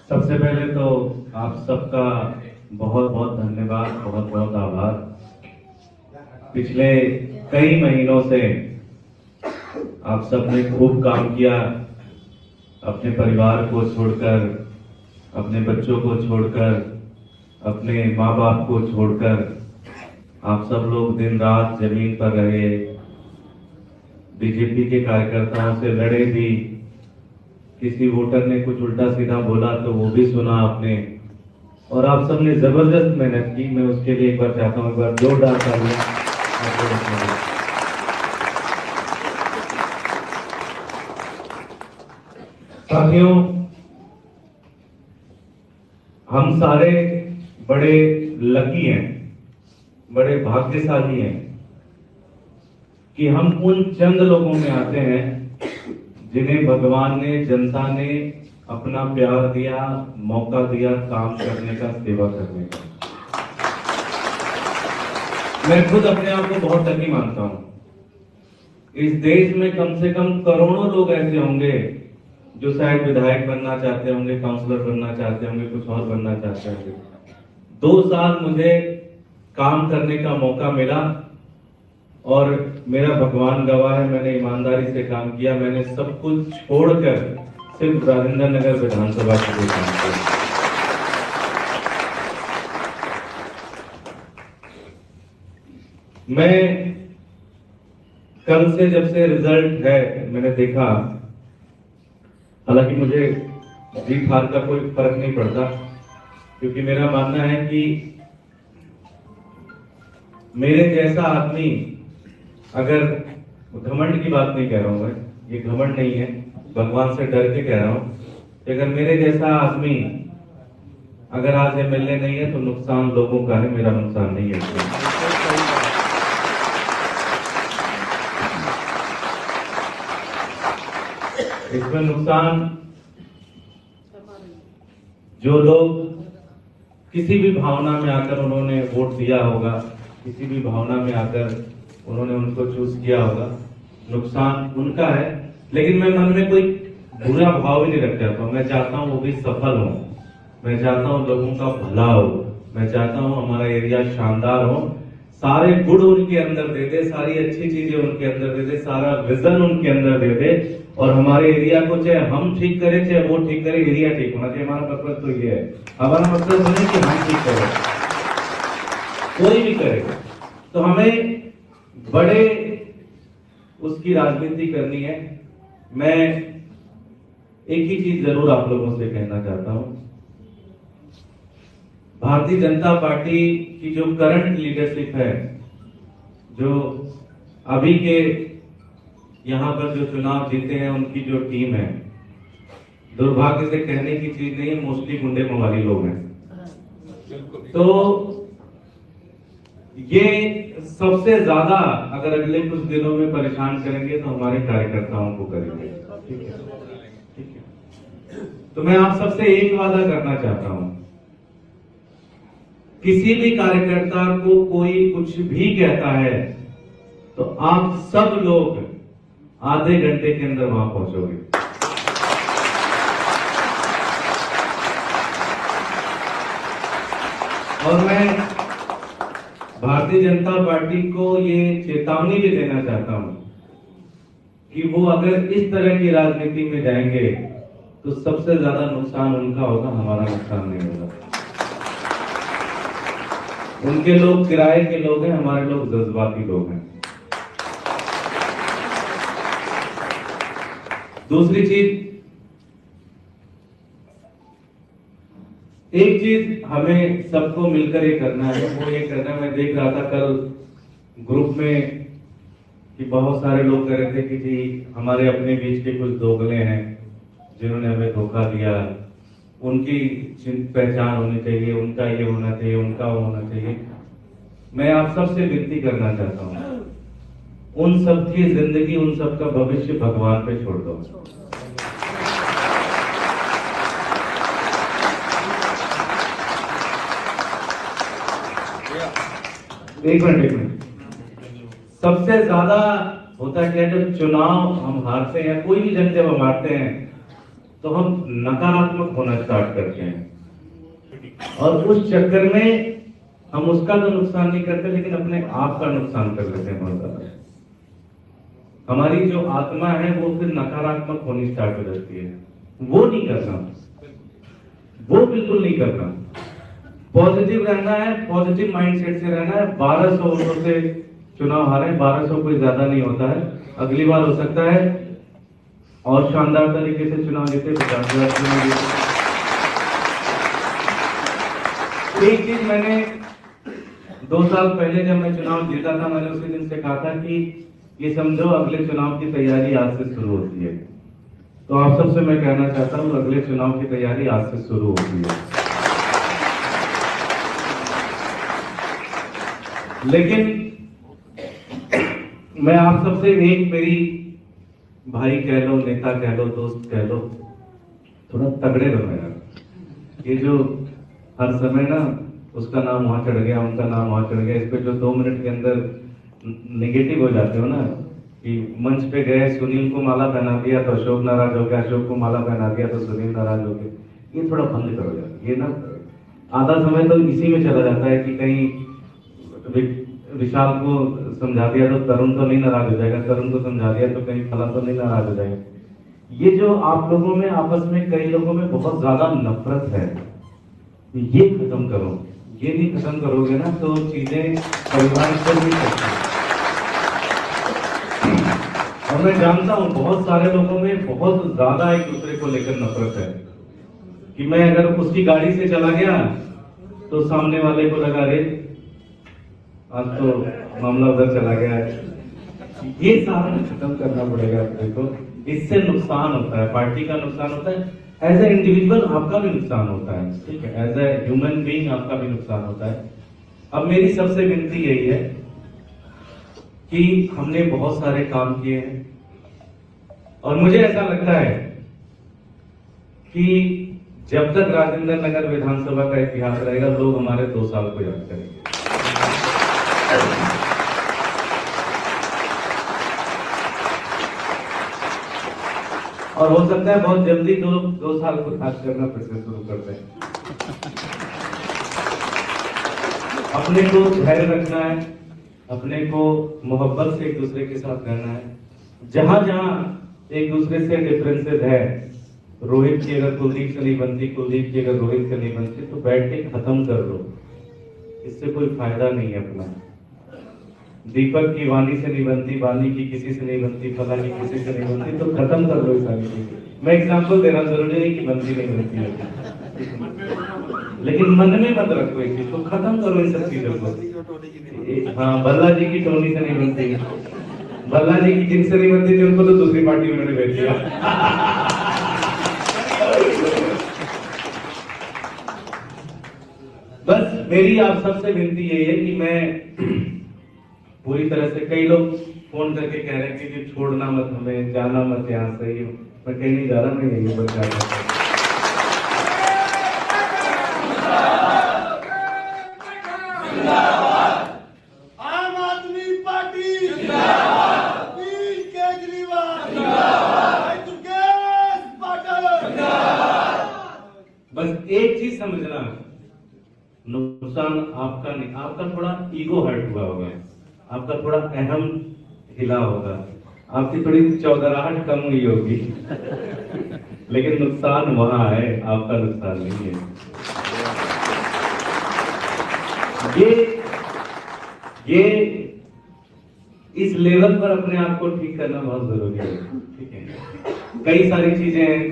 सबसे पहले तो आप सबका बहुत बहुत धन्यवाद, बहुत बहुत आभार। पिछले कई महीनों से आप सबने खूब काम किया, अपने परिवार को छोड़कर, अपने बच्चों को छोड़कर, अपने माँ बाप को छोड़कर आप सब लोग दिन रात जमीन पर रहे, बीजेपी के कार्यकर्ताओं से लड़े भी। किसी वोटर ने कुछ उल्टा सीधा बोला तो वो भी सुना आपने, और आप सबने जबरदस्त मेहनत की। मैं उसके लिए एक बार चाहता हूँ, एक बार जोरदार तालियां। साथियों, हम सारे बड़े लकी हैं, बड़े भाग्यशाली हैं कि हम उन चंद लोगों में आते हैं जिन्हें भगवान ने, जनता ने अपना प्यार दिया, मौका दिया काम करने का, सेवा करने का। मैं खुद अपने आप को बहुत लकी मानता हूं। इस देश में कम से कम करोड़ों लोग ऐसे होंगे जो शायद विधायक बनना चाहते होंगे, काउंसलर बनना चाहते होंगे, कुछ और बनना चाहते होंगे। 2 साल मुझे काम करने का मौका मिला और मेरा भगवान गवाह है, मैंने ईमानदारी से काम किया। मैंने सब कुछ छोड़कर सिर्फ राजेंद्र नगर विधानसभा के लिए काम किया। मैं कल से, जब से रिजल्ट है, मैंने देखा, हालांकि मुझे जीत हार का कोई फर्क नहीं पड़ता, क्योंकि मेरा मानना है कि मेरे जैसा आदमी, अगर घमंड की बात नहीं कह रहा हूं मैं, ये घमंड नहीं है, भगवान से डर के कह रहा हूं कि अगर मेरे जैसा आदमी अगर आज एमएलए नहीं है तो नुकसान लोगों का है, मेरा नुकसान नहीं है। इसमें नुकसान जो लोग किसी भी भावना में आकर उन्होंने वोट दिया होगा, किसी भी भावना में आकर उन्होंने उनको चूज किया होगा, नुकसान उनका है। लेकिन मैं मन में कोई बुरा भाव ही नहीं रख जाता हूं। मैं चाहता हूं वो भी सफल हो, मैं चाहता हूं लोगों का भला हो, मैं चाहता हूं हमारा एरिया शानदार हो, सारे गुण उनके अंदर दे दे, सारी अच्छी चीजें उनके अंदर दे दे, सारा विजन उनके अंदर दे दे, और हमारे एरिया को चाहे हम ठीक करें चाहे वो ठीक करे, एरिया ठीक होना चाहिए। हमारा मकसद तो ये है, हमारा मकसद नहीं कि हम ठीक करें, कोई भी करे। तो हमें बड़े उसकी राजनीति करनी है। मैं एक ही चीज जरूर आप लोगों से कहना चाहता हूं, भारतीय जनता पार्टी की जो करंट लीडरशिप है, जो अभी के यहां पर जो चुनाव जीते हैं उनकी जो टीम है, दुर्भाग्य से कहने की चीज नहीं है, मोस्टली गुंडे मवाली लोग हैं। तो ये सबसे ज्यादा अगर अगले कुछ दिनों में परेशान करेंगे तो हमारे कार्यकर्ताओं को करेंगे। ठीक है, ठीक है। तो मैं आप सबसे एक वादा करना चाहता हूं, किसी भी कार्यकर्ता को कोई कुछ भी कहता है तो आप सब लोग आधे घंटे के अंदर वहां पहुंचोगे। और मैं भारतीय जनता पार्टी को ये चेतावनी भी देना चाहता हूं कि वो अगर इस तरह की राजनीति में जाएंगे तो सबसे ज्यादा नुकसान उनका होगा, हमारा नुकसान नहीं होगा। उनके लोग किराए के लोग हैं, हमारे लोग जज्बाती लोग हैं। दूसरी चीज, एक चीज हमें सबको मिलकर ये करना है, वो ये करना है। मैं देख रहा था कल ग्रुप में कि बहुत सारे लोग कह रहे थे कि जी हमारे अपने बीच के कुछ दोगले हैं जिन्होंने हमें धोखा दिया, उनकी पहचान होनी चाहिए, उनका ये होना चाहिए, उनका वो होना चाहिए। मैं आप सबसे विनती करना चाहता हूं, उन सबकी जिंदगी, उन सबका भविष्य भगवान पे छोड़ दो। एक मिनट। सबसे ज्यादा होता क्या है, जब चुनाव हम हारते हैं, कोई भी जंग जब हम हारते हैं तो हम नकारात्मक होना स्टार्ट करते हैं और उस चक्कर में हम उसका तो नुकसान नहीं करते लेकिन अपने आप का नुकसान कर लेते हैं बहुत ज्यादा। हमारी जो आत्मा है वो फिर नकारात्मक होनी स्टार्ट हो जाती है। वो नहीं करना, वो बिल्कुल नहीं करना। पॉजिटिव रहना है, पॉजिटिव माइंडसेट से रहना है। 1200 वोटों से चुनाव हारे, 1200 कोई ज्यादा नहीं होता है। अगली बार हो सकता है और शानदार तरीके से चुनाव जीते, 50,000 चुनाव जीते। एक चीज मैंने 2 साल पहले जब मैं चुनाव जीता था, मैंने उसी दिन से कहा था कि ये समझो अगले चुनाव की तैयारी आज से शुरू होती है। तो आप सबसे मैं कहना चाहता हूं अगले चुनाव की तैयारी आज से शुरू होती है। लेकिन मैं आप सबसे एक मेरी भाई कह लो, नेता कह लो, दोस्त कह लो, थोड़ा तगड़े रहो यार। ये जो हर समय ना उसका नाम वहां चढ़ गया, उनका नाम वहां चढ़ गया, इस पे जो 2 मिनट के अंदर नेगेटिव हो जाते हो ना कि मंच पे गए, सुनील को माला पहना दिया तो अशोक नाराज हो गया, अशोक को माला पहना दिया तो सुनील नाराज हो गए। ये थोड़ा बंद करो यार। ये ना आधा समय तो इसी में चला जाता है कि कहीं विशाल को समझा दिया तो तरुण तो नहीं नाराज हो जाएगा, तरुण को समझा दिया तो कहीं फला तो नहीं नाराज हो जाएगा। ये जो आप लोगों में आपस में कई लोगों में बहुत ज्यादा नफरत है, ये खत्म करो। ये नहीं खत्म करोगे ना तो चीजें परिवार पर नहीं सकती। और मैं जानता हूं बहुत सारे लोगों में बहुत ज्यादा एक दूसरे को लेकर नफरत है कि मैं अगर उसकी गाड़ी से चला गया तो सामने वाले को लगा रे आज तो मामला उधर चला गया। ये सारा खत्म करना पड़ेगा अपने को। इससे नुकसान होता है, पार्टी का नुकसान होता है, एज ए इंडिविजुअल आपका भी नुकसान होता है, ठीक है, एज ए ह्यूमन बीइंग आपका भी नुकसान होता है। अब मेरी सबसे विनती यही है कि हमने बहुत सारे काम किए हैं और मुझे ऐसा लगता है कि जब तक राजेंद्र नगर विधानसभा का इतिहास रहेगा लोग हमारे 2 साल को याद करेंगे। और हो सकता है बहुत जल्दी 2 साल को याद करना फिर से शुरू कर दें। अपने को धैर्य रखना है, अपने को मोहब्बत से एक दूसरे के साथ रहना है। जहां जहां एक दूसरे से डिफरेंसेस है, रोहित की अगर कुलदीप से नहीं बनती, कुलदीप की अगर रोहित से नहीं बनती, तो बैठ के खत्म कर लो। इससे कोई फायदा नहीं है अपना। दीपक की वाणी से नहीं बनती, वाणी की किसी से नहीं बनती, फला की किसी से नहीं बनती, तो खत्म कर लो सारी चीजें। मैं एग्जाम्पल दे रहा हूं, जरूरी नहीं कि बनती नहीं बनती है, लेकिन मन में मत रखो एक चीज को, खत्म करो इन सब चीजों को। हाँ, बल्ला जी की टोनी से नहीं बनती, बल्ला जी की जिनसे नहीं बनती थी उनको तो दूसरी पार्टी में भेज दिया। बस मेरी आप सबसे विनती यही है कि मैं पूरी तरह से, कई लोग फोन करके कह रहे हैं कि छोड़ना मत, हमें जाना मत यहाँ से। मैं कहीं नहीं जा रहा, मैं यही बच जाता। आम आदमी पार्टी जिंदाबाद, केजरीवाल जिंदाबाद, दुर्गेश पाटिल जिंदाबाद। बस एक चीज समझना, नुकसान आपका नहीं, आपका थोड़ा ईगो हर्ट हुआ होगा, आपका थोड़ा अहम हिला होगा, आपकी थोड़ी चौधराहट कम हुई होगी, लेकिन नुकसान वहां है, आपका नुकसान नहीं है। ये इस लेवल पर अपने आप को ठीक करना बहुत जरूरी है, ठीक है। कई सारी चीजें हैं,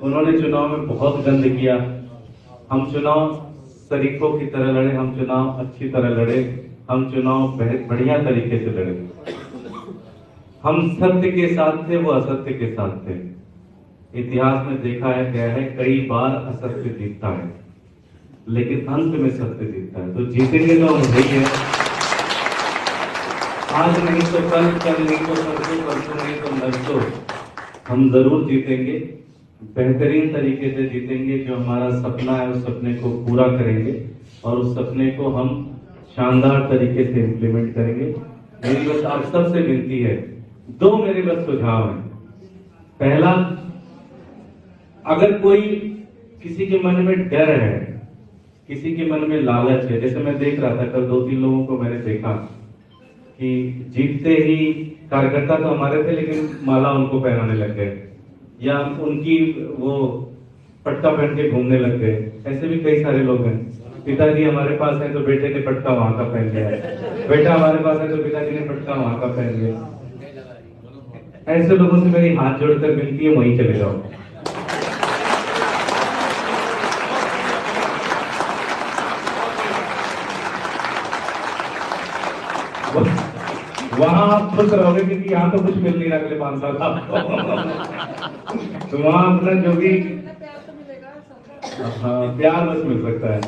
उन्होंने चुनाव में बहुत गंद किया। हम चुनाव शरीफों की तरह लड़े, हम चुनाव अच्छी तरह लड़े, हम चुनाव बढ़िया तरीके से लड़े। हम सत्य के साथ थे, वो असत्य के साथ थे। इतिहास में देखा है गया है कई बार असत्य जीतता है, लेकिन अंत में सत्य जीतता है। तो जीतेंगे तो हम वही है, आज नहीं तो कल, कल नहीं तो परसों, परसों नहीं तो नरसों, हम जरूर जीतेंगे। बेहतरीन तरीके से जीतेंगे। जो हमारा सपना है उस सपने को पूरा करेंगे और उस सपने को हम शानदार तरीके से इंप्लीमेंट करेंगे। मेरी बस आप सबसे विनती है, 2 मेरे बस सुझाव हैं। पहला, अगर कोई किसी के मन में डर है, किसी के मन में लालच है, जैसे मैं देख रहा था कल 2-3 लोगों को मैंने देखा कि जीतते ही कार्यकर्ता तो हमारे थे लेकिन माला उनको पहनाने लग गए या उनकी वो पटका पहन के घूमने लग गए। ऐसे भी कई सारे लोग हैं। पिताजी हमारे पास है तो बेटे ने पटका वहां का पहन लिया है, बेटा हमारे पास है तो पिताजी ने पटका वहां का पहन लिया। ऐसे लोगों से मेरी हाथ जोड़कर विनती है, वहीं चले जाओ। वहां आप खुश रहोगे क्योंकि यहाँ तो कुछ मिल नहीं रहा अगले 5 साल आपको। तो वहां अपना जो भी हाँ प्यार बस मिल सकता है।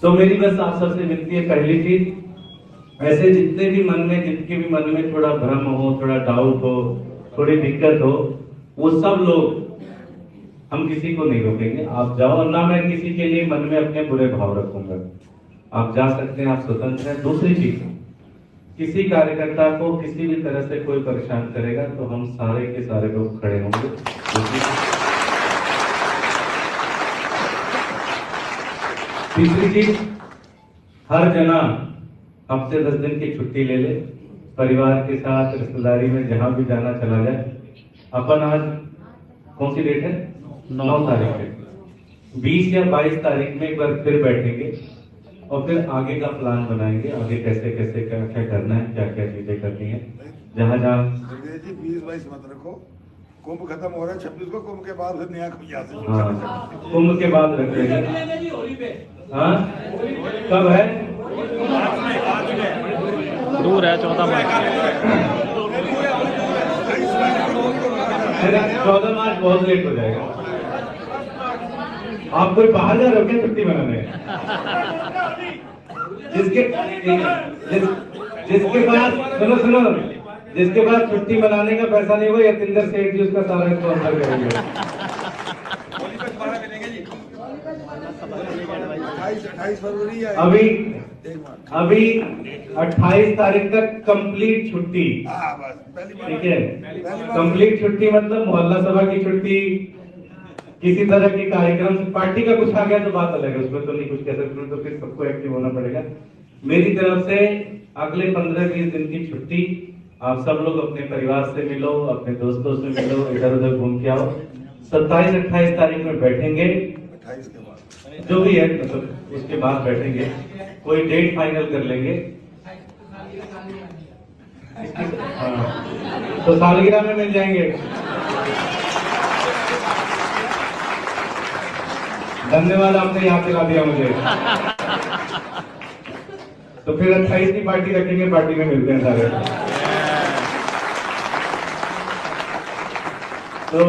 तो मेरी बस आप सबसे विनती है, पहली चीज ऐसे जितने भी मन में, जिनके भी मन में थोड़ा भ्रम हो, थोड़ा डाउट हो, थोड़ी दिक्कत हो, वो सब लोग, हम किसी को नहीं रोकेंगे। आप जाओ, ना मैं किसी के लिए मन में अपने बुरे भाव रखूंगा। आप जा सकते हैं, आप स्वतंत्र हैं। दूसरी चीज, किसी कार्यकर्ता को किसी भी तरह से कोई परेशान करेगा तो हम सारे के सारे लोग खड़े होंगे। तीसरी चीज, हर जना हफ्ते 10 दिन की छुट्टी ले ले, परिवार के साथ रिश्तेदारी में जहां भी जाना चला जाए। अपन आज कौन सी डेट है? 9 तारीख है। 20 या 22 तारीख में एक बार फिर बैठेंगे और फिर आगे का प्लान बनाएंगे, आगे कैसे कैसे क्या क्या करना है, क्या क्या चीजें करनी है। जहाँ जहाँ 20-22 मत रखो, कुंभ खत्म हो रहा है 26 को, कुंभ के बाद फिर नया कुंभ। हाँ, कुंभ के बाद रखेंगे। हाँ, कब है? दूर है 14 मार्च। 14 मार्च बहुत लेट हो जाएगा। आप कोई बाहर जा रहे हो क्या छुट्टी मनाने? जिसके पास सुनो जिसके पास छुट्टी मनाने का पैसा नहीं होगा, यतिंदर सेठ जी उसका सारा स्पॉन्सर करेंगे। 28 फरवरी अभी 28 तारीख तक कंप्लीट छुट्टी। ठीक है, कंप्लीट छुट्टी मतलब मोहल्ला सभा की छुट्टी, किसी तरह के कार्यक्रम, पार्टी का कुछ आ गया तो बात अलग है, उसमें तो नहीं कुछ कह सकते, तो फिर सबको एक्टिव होना पड़ेगा। मेरी तरफ से अगले 15-20 दिन की छुट्टी। आप सब लोग अपने परिवार से मिलो, अपने दोस्तों से मिलो, इधर उधर घूम के आओ। 27-28 तारीख में बैठेंगे, 28 के बाद जो भी है मतलब उसके बाद बैठेंगे, कोई डेट फाइनल कर लेंगे। हाँ, तो सालगिरह में मिल जाएंगे। धन्यवाद, आपने याद दिला दिया मुझे। तो फिर 28 की पार्टी रखेंगे, पार्टी में मिलते हैं सारे। तो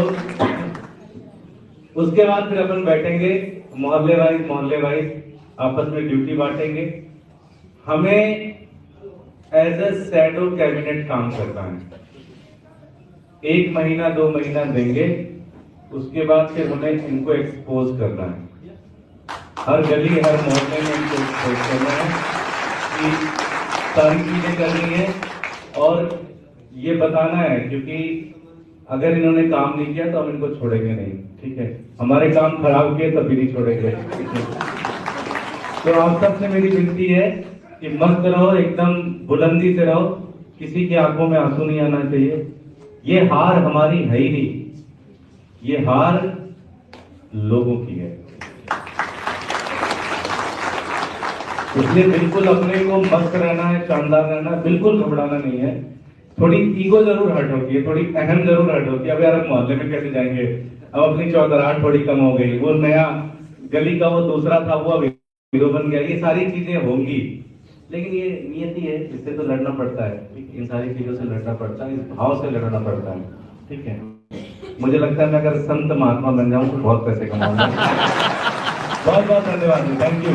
उसके बाद फिर अपन बैठेंगे, मोहल्ले वाइज आपस में ड्यूटी बांटेंगे। हमें एज अ शैडो कैबिनेट काम करना है। 1 महीना 2 महीना देंगे, उसके बाद फिर हमें इनको एक्सपोज करना है। हर गली हर मोहल्ले में इनको एक्सपोज करना है कि सारी चीजें करनी है और ये बताना है, क्योंकि अगर इन्होंने काम नहीं किया तो हम इनको छोड़ेंगे नहीं। ठीक है, हमारे काम खराब किए तभी नहीं छोड़ेंगे। तो आप सबसे मेरी विनती है कि मस्त रहो, एकदम बुलंदी से रहो, किसी की आंखों में आंसू नहीं आना चाहिए। ये हार हमारी है ही नहीं, ये हार लोगों की है। इसलिए बिल्कुल अपने को मस्त रहना है, शानदार रहना है, बिल्कुल घबराना नहीं है। थोड़ी ईगो जरूर हर्ट होती है, थोड़ी अहम जरूर हर्ट होती है। अब यार अब मोहल्ले में कैसे जाएंगे, अब अपनी चौधराहट थोड़ी कम हो गई, वो नया गली का वो दूसरा था वो अब हीरो बन गया, ये सारी चीजें होंगी। लेकिन ये नियति है, इससे तो लड़ना पड़ता है, इन सारी चीजों से लड़ना पड़ता है, इस भाव से लड़ना पड़ता है। ठीक है, मुझे लगता है मैं अगर संत महात्मा बन जाऊं तो बहुत पैसे कमाऊंगा। बहुत बहुत धन्यवाद, थैंक यू।